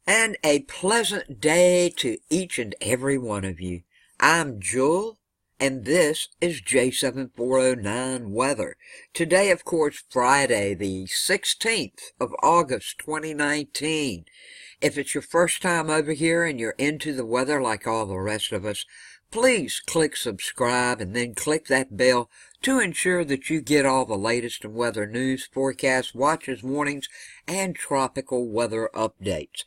And a pleasant day to each and every one of you. I'm Jewel, and this is J7409 Weather. Today, of course, Friday, the 16th of August, 2019. If it's your first time over here and you're into the weather like all the rest of us, please click subscribe and then click that bell to ensure that you get all the latest in weather news, forecasts, watches, warnings, and tropical weather updates.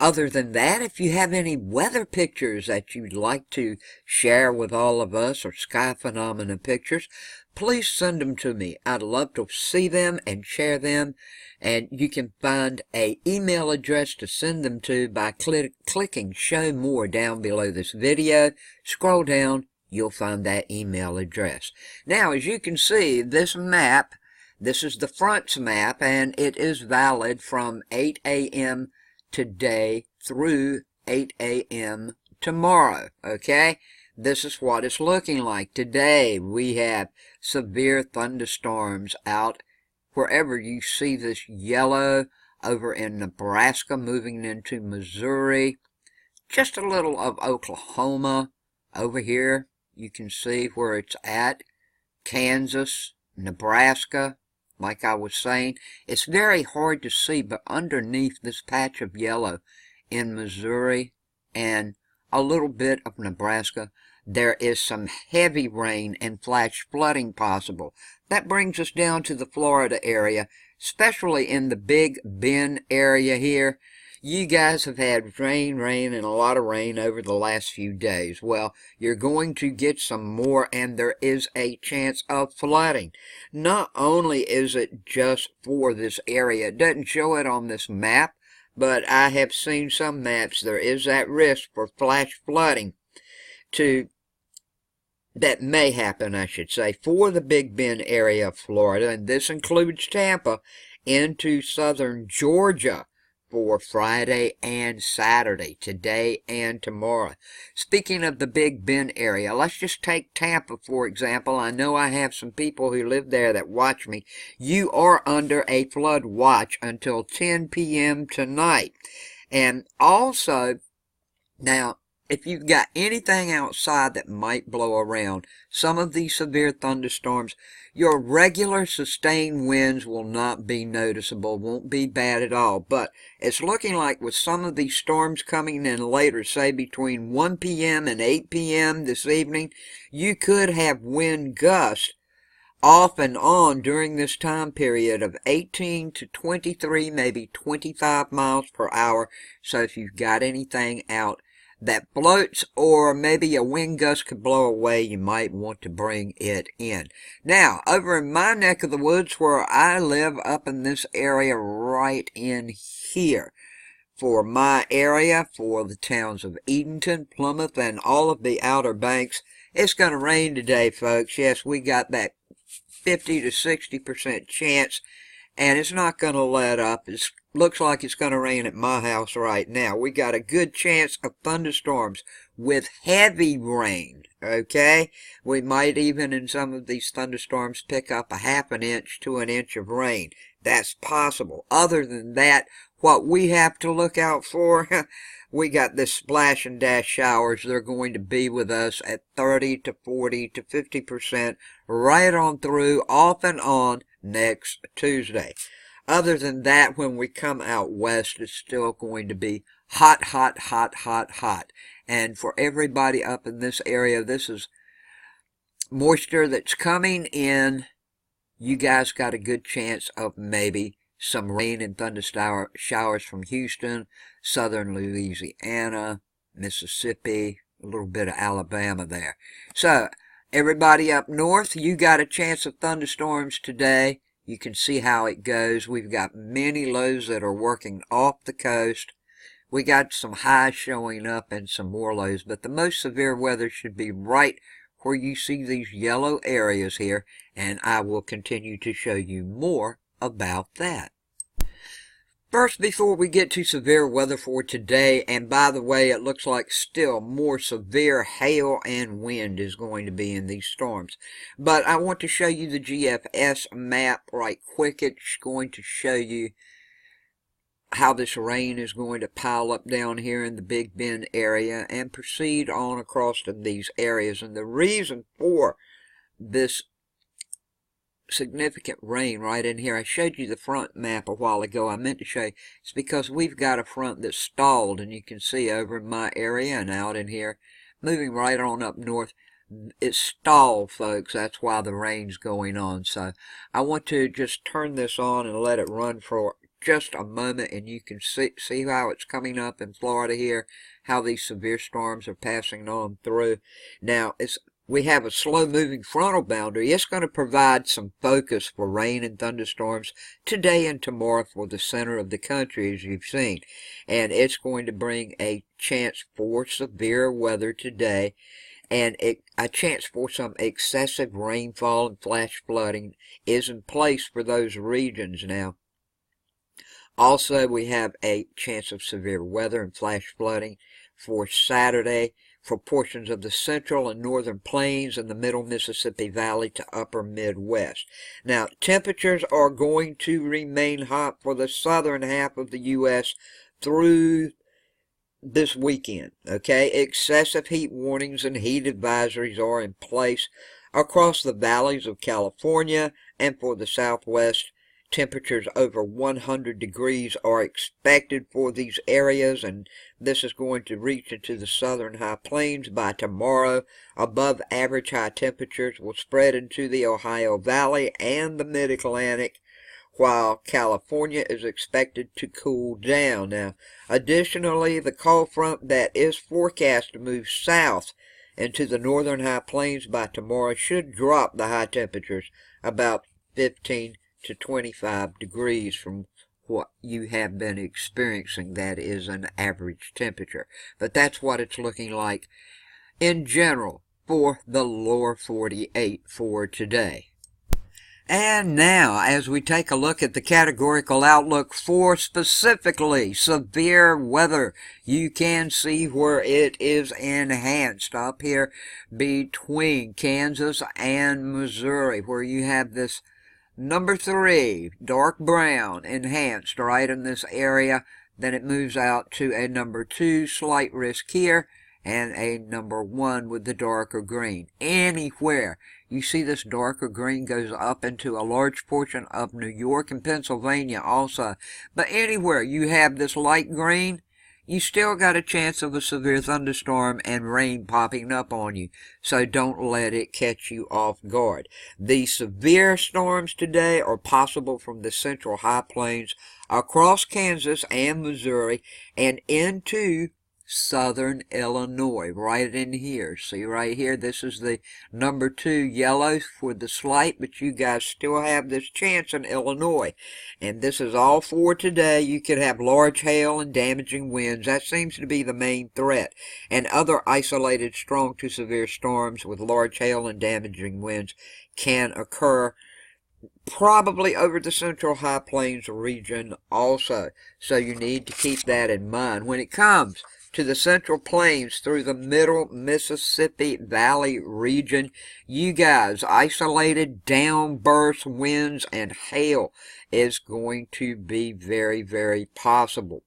Other than that, if you have any weather pictures that you'd like to share with all of us or sky phenomena pictures, please send them to me. I'd love to see them and share them. And you can find an email address to send them to by clicking Show More down below this video. Scroll down, you'll find that email address. Now, as you can see, this map, this is the fronts map, and it is valid from 8 a.m. today through 8 a.m. tomorrow, okay? This is what it's looking like. Today, we have severe thunderstorms out wherever you see this yellow over in Nebraska, moving into Missouri. Just a little of Oklahoma over here. You can see where it's at. Kansas, Nebraska, like I was saying. It's very hard to see, but underneath this patch of yellow in Missouri and a little bit of Nebraska, there is some heavy rain and flash flooding possible. That brings us down to the Florida area, especially in the Big Bend area here. You guys have had rain, and a lot of rain over the last few days. Well, you're going to get some more, and there is a chance of flooding. Not only is it just for this area, it doesn't show it on this map, but I have seen some maps. There is that risk for flash flooding that may happen, I should say, for the Big Bend area of Florida, and this includes Tampa, into southern Georgia for Friday and Saturday, today and tomorrow. Speaking of the Big Bend area, let's just take Tampa, for example. I know I have some people who live there that watch me. You are under a flood watch until 10 p.m. tonight. And also, now, if you've got anything outside that might blow around, some of these severe thunderstorms, your regular sustained winds will not be noticeable, won't be bad at all. But it's looking like with some of these storms coming in later, say between 1 p.m. and 8 p.m. this evening, you could have wind gusts off and on during this time period of 18 to 23, maybe 25 miles per hour. So if you've got anything out that floats or maybe a wind gust could blow away, you might want to bring it in. Now, over in my neck of the woods where I live, up in this area right in here, for my area, for the towns of Edenton, Plymouth, and all of the Outer Banks, it's going to rain today, folks. Yes, we got that 50 to 60% chance, and it's not going to let up. It looks like it's going to rain at my house right now. We got a good chance of thunderstorms with heavy rain, okay? We might even, in some of these thunderstorms, pick up a half an inch to an inch of rain. That's possible. Other than that, what we have to look out for, we got the splash and dash showers. They're going to be with us at 30 to 40 to 50% right on through, off and on, next Tuesday. Other than that, when we come out west, it's still going to be hot, hot, hot, hot, hot. And for everybody up in this area, this is moisture that's coming in. You guys got a good chance of maybe some rain and thunder showers from Houston, southern Louisiana, Mississippi, a little bit of Alabama there. So, everybody up north, you got a chance of thunderstorms today. You can see how it goes. We've got many lows that are working off the coast. We got some highs showing up and some more lows, but the most severe weather should be right where you see these yellow areas here, and I will continue to show you more about that. First, before we get to severe weather for today, and by the way, it looks like still more severe hail and wind is going to be in these storms. But I want to show you the GFS map right quick. It's going to show you how this rain is going to pile up down here in the Big Bend area and proceed on across to these areas. And the reason for this significant rain right in here, I showed you the front map a while ago. I meant to show you, it's because we've got a front that's stalled, and you can see over in my area and out in here, moving right on up north. It's stalled, folks. That's why the rain's going on. So I want to just turn this on and let it run for just a moment, and you can see how it's coming up in Florida here, how these severe storms are passing on through. Now, we have a slow-moving frontal boundary. It's going to provide some focus for rain and thunderstorms today and tomorrow for the center of the country, as you've seen. And it's going to bring a chance for severe weather today, and a chance for some excessive rainfall and flash flooding is in place for those regions now. Also, we have a chance of severe weather and flash flooding for Saturday for portions of the central and northern plains and the middle Mississippi Valley to upper Midwest. Now, temperatures are going to remain hot for the southern half of the U.S. through this weekend, okay? Excessive heat warnings and heat advisories are in place across the valleys of California, and for the Southwest, temperatures over 100 degrees are expected for these areas, and this is going to reach into the southern high plains by tomorrow. Above average high temperatures will spread into the Ohio Valley and the Mid-Atlantic, while California is expected to cool down. Now, additionally, the cold front that is forecast to move south into the northern high plains by tomorrow should drop the high temperatures about 15 to 25 degrees from what you have been experiencing. That is an average temperature. But that's what it's looking like in general for the lower 48 for today. And now, as we take a look at the categorical outlook for specifically severe weather, you can see where it is enhanced up here between Kansas and Missouri, where you have this number 3, dark brown, enhanced right in this area. Then it moves out to a number 2, slight risk here, and a number 1 with the darker green. Anywhere you see this darker green goes up into a large portion of New York and Pennsylvania also. But anywhere you have this light green, you still got a chance of a severe thunderstorm and rain popping up on you. So don't let it catch you off guard. The severe storms today are possible from the central high plains across Kansas and Missouri and into southern Illinois, right in here. See right here, this is the number 2 yellow for the slight, but you guys still have this chance in Illinois. And this is all for today. You could have large hail and damaging winds. That seems to be the main threat. And other isolated strong to severe storms with large hail and damaging winds can occur probably over the central high plains region also. So you need to keep that in mind. When it comes to the central plains through the middle Mississippi Valley region, you guys, isolated downburst winds and hail is going to be very, very possible.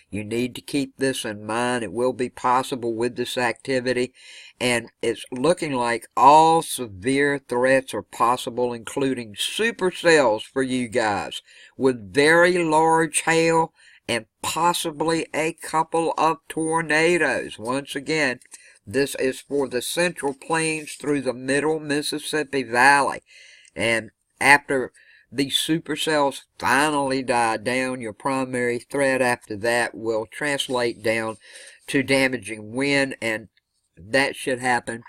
You need to keep this in mind. It will be possible with this activity, and it's looking like all severe threats are possible, including supercells for you guys with very large hail and possibly a couple of tornadoes. Once again, this is for the central plains through the middle Mississippi Valley. And after these supercells finally die down, your primary threat after that will translate down to damaging wind, and that should happen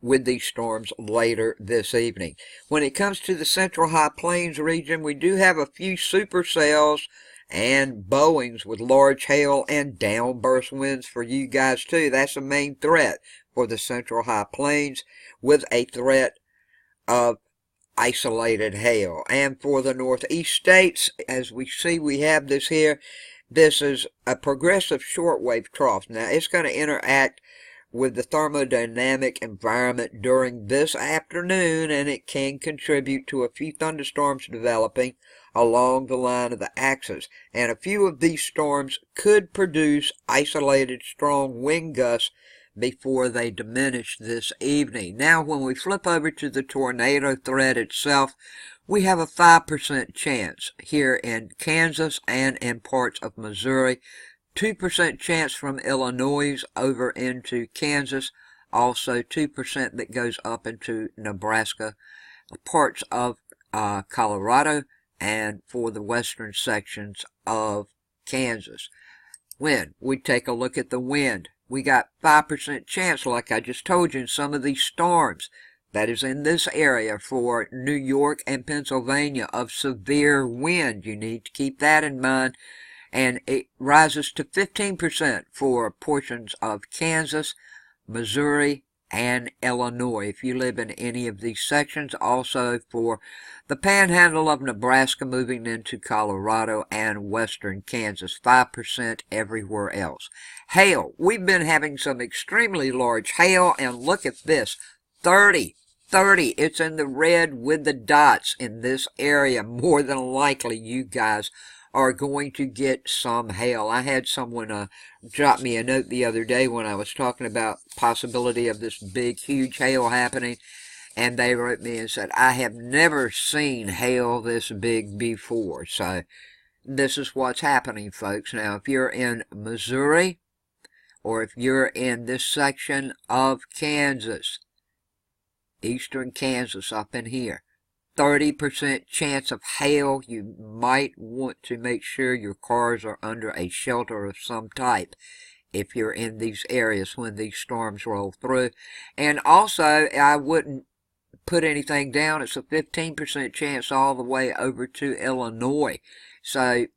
with these storms later this evening. When it comes to the central high plains region, we do have a few supercells and bowings with large hail and downburst winds for you guys too. That's the main threat for the central high plains, with a threat of isolated hail. And for the northeast states, as we see, we have this here. This is a progressive shortwave trough. Now, it's going to interact with the thermodynamic environment during this afternoon, and it can contribute to a few thunderstorms developing along the line of the axis. And a few of these storms could produce isolated strong wind gusts before they diminish this evening. Now, when we flip over to the tornado threat itself, we have a 5% chance here in Kansas and in parts of Missouri. 2% chance from Illinois over into Kansas. Also 2% that goes up into Nebraska, parts of Colorado, and for the western sections of Kansas. When we take a look at the wind, we got 5% chance, like I just told you, in some of these storms that is in this area for New York and Pennsylvania of severe wind. You need to keep that in mind. And it rises to 15% for portions of Kansas, Missouri, and Illinois, if you live in any of these sections. Also for the panhandle of Nebraska moving into Colorado and western Kansas, 5% everywhere else. Hail. We've been having some extremely large hail, and look at this, 30. It's in the red with the dots in this area. More than likely, you guys are going to get some hail. I had someone drop me a note the other day when I was talking about possibility of this big, huge hail happening, and they wrote me and said, I have never seen hail this big before. So this is what's happening, folks. Now, if you're in Missouri, or if you're in this section of Kansas, eastern Kansas up in here, 30% chance of hail. You might want to make sure your cars are under a shelter of some type if you're in these areas when these storms roll through. And also, I wouldn't put anything down. It's a 15% chance all the way over to Illinois. So,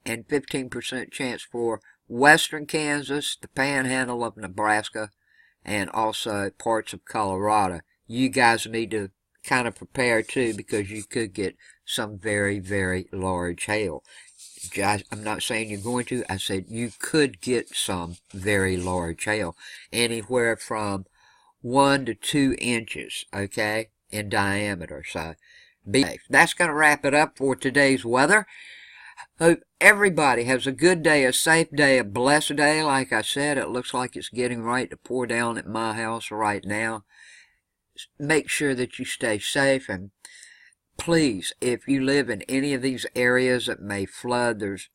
and 15% chance for western Kansas, the panhandle of Nebraska, and also parts of Colorado. You guys need to kind of prepare too, because you could get some very, very large hail. I'm not saying you're going to. I said you could get some very large hail, anywhere from 1 to 2 inches, okay, in diameter. So be safe. That's going to wrap it up for today's weather. Hope everybody has a good day, a safe day, a blessed day. Like I said, it looks like it's getting right to pour down at my house right now. Make sure that you stay safe, and please, if you live in any of these areas that may flood, there's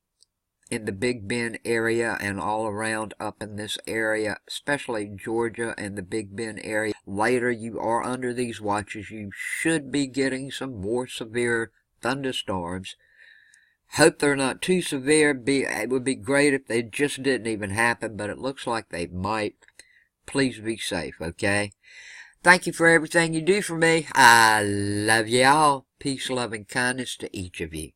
in the Big Bend area and all around up in this area, especially Georgia and the Big Bend area. Later you are under these watches, you should be getting some more severe thunderstorms. Hope they're not too severe. It would be great if they just didn't even happen, but it looks like they might. Please be safe, okay? Thank you for everything you do for me. I love you all. Peace, love, and kindness to each of you.